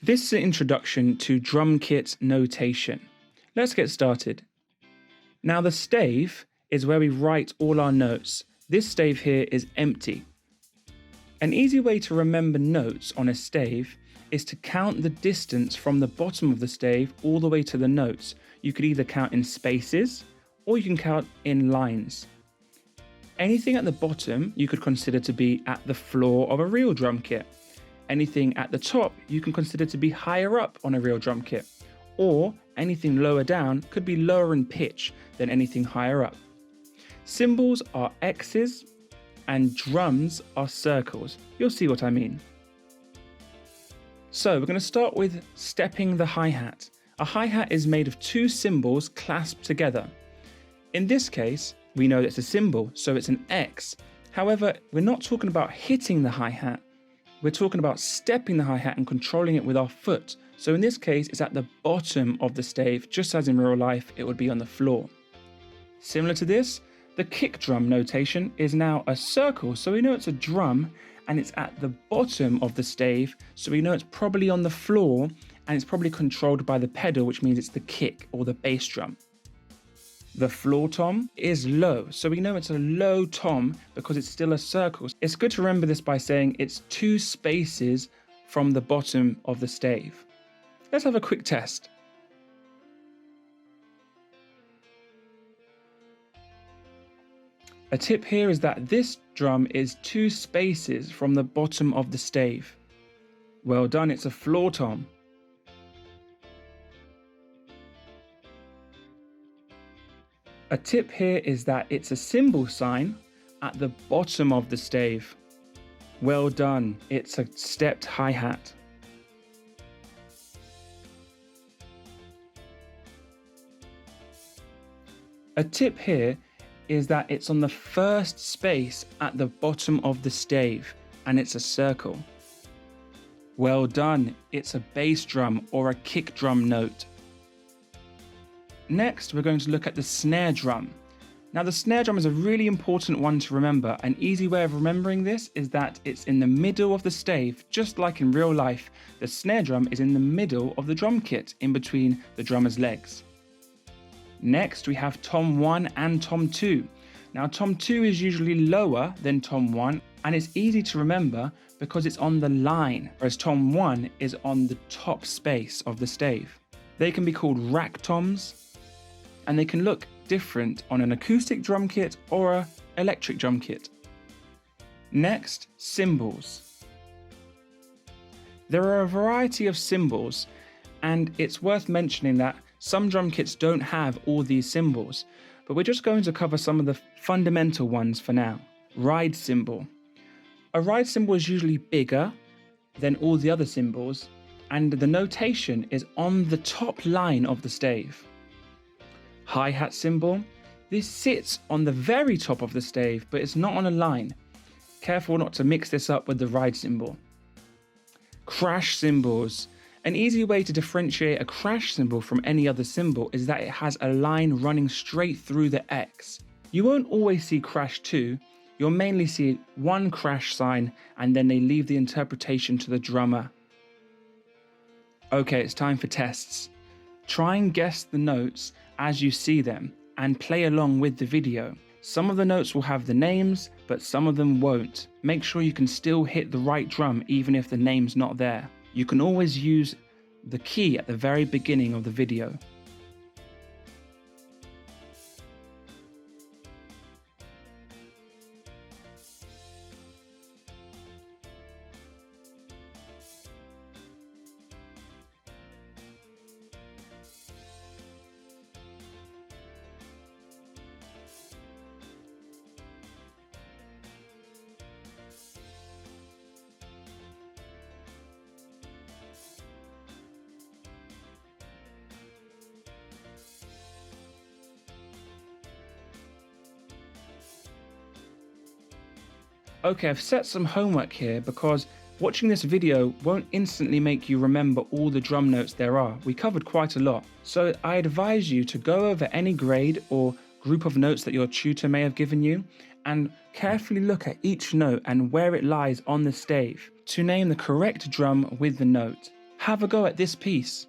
This is an introduction to drum kit notation. Let's get started. Now the stave is where we write all our notes. This stave here is empty. An easy way to remember notes on a stave is to count the distance from the bottom of the stave all the way to the notes. You could either count in spaces or you can count in lines. Anything at the bottom you could consider to be at the floor of a real drum kit. Anything at the top you can consider to be higher up on a real drum kit, or anything lower down could be lower in pitch than anything higher up. Cymbals are X's and drums are circles. You'll see what I mean. So we're going to start with stepping the hi-hat. A hi-hat is made of two cymbals clasped together. In this case, we know it's a cymbal, so it's an X. However, we're not talking about hitting the hi-hat. We're talking about stepping the hi-hat and controlling it with our foot. So in this case, it's at the bottom of the stave, just as in real life, it would be on the floor. Similar to this, the kick drum notation is now a circle, so we know it's a drum and it's at the bottom of the stave, so we know it's probably on the floor and it's probably controlled by the pedal, which means it's the kick or the bass drum. The floor tom is low, so we know it's a low tom because it's still a circle. It's good to remember this by saying it's 2 spaces from the bottom of the stave. Let's have a quick test. A tip here is that this drum is 2 spaces from the bottom of the stave. Well done, it's a floor tom. A tip here is that it's a cymbal sign at the bottom of the stave. Well done, it's a stepped hi-hat. A tip here is that it's on the first space at the bottom of the stave and it's a circle. Well done, it's a bass drum or a kick drum note. Next, we're going to look at the snare drum. Now, the snare drum is a really important one to remember. An easy way of remembering this is that it's in the middle of the stave, just like in real life. The snare drum is in the middle of the drum kit, in between the drummer's legs. Next, we have tom 1 and tom 2. Now, tom 2 is usually lower than tom 1, and it's easy to remember because it's on the line, whereas tom 1 is on the top space of the stave. They can be called rack toms, and they can look different on an acoustic drum kit or an electric drum kit. Next, cymbals. There are a variety of cymbals, and it's worth mentioning that some drum kits don't have all these cymbals, but we're just going to cover some of the fundamental ones for now. Ride cymbal. A ride cymbal is usually bigger than all the other cymbals, and the notation is on the top line of the stave. Hi-hat cymbal. This sits on the very top of the stave, but it's not on a line. Careful not to mix this up with the ride cymbal. Crash cymbals. An easy way to differentiate a crash cymbal from any other cymbal is that it has a line running straight through the X. You won't always see crash 2, you'll mainly see one crash sign and then they leave the interpretation to the drummer. Okay, it's time for tests. Try and guess the notes as you see them and play along with the video. Some of the notes will have the names, but some of them won't. Make sure you can still hit the right drum even if the name's not there. You can always use the key at the very beginning of the video. Okay, I've set some homework here because watching this video won't instantly make you remember all the drum notes there are. We covered quite a lot. So I advise you to go over any grade or group of notes that your tutor may have given you and carefully look at each note and where it lies on the stave to name the correct drum with the note. have a go at this piece.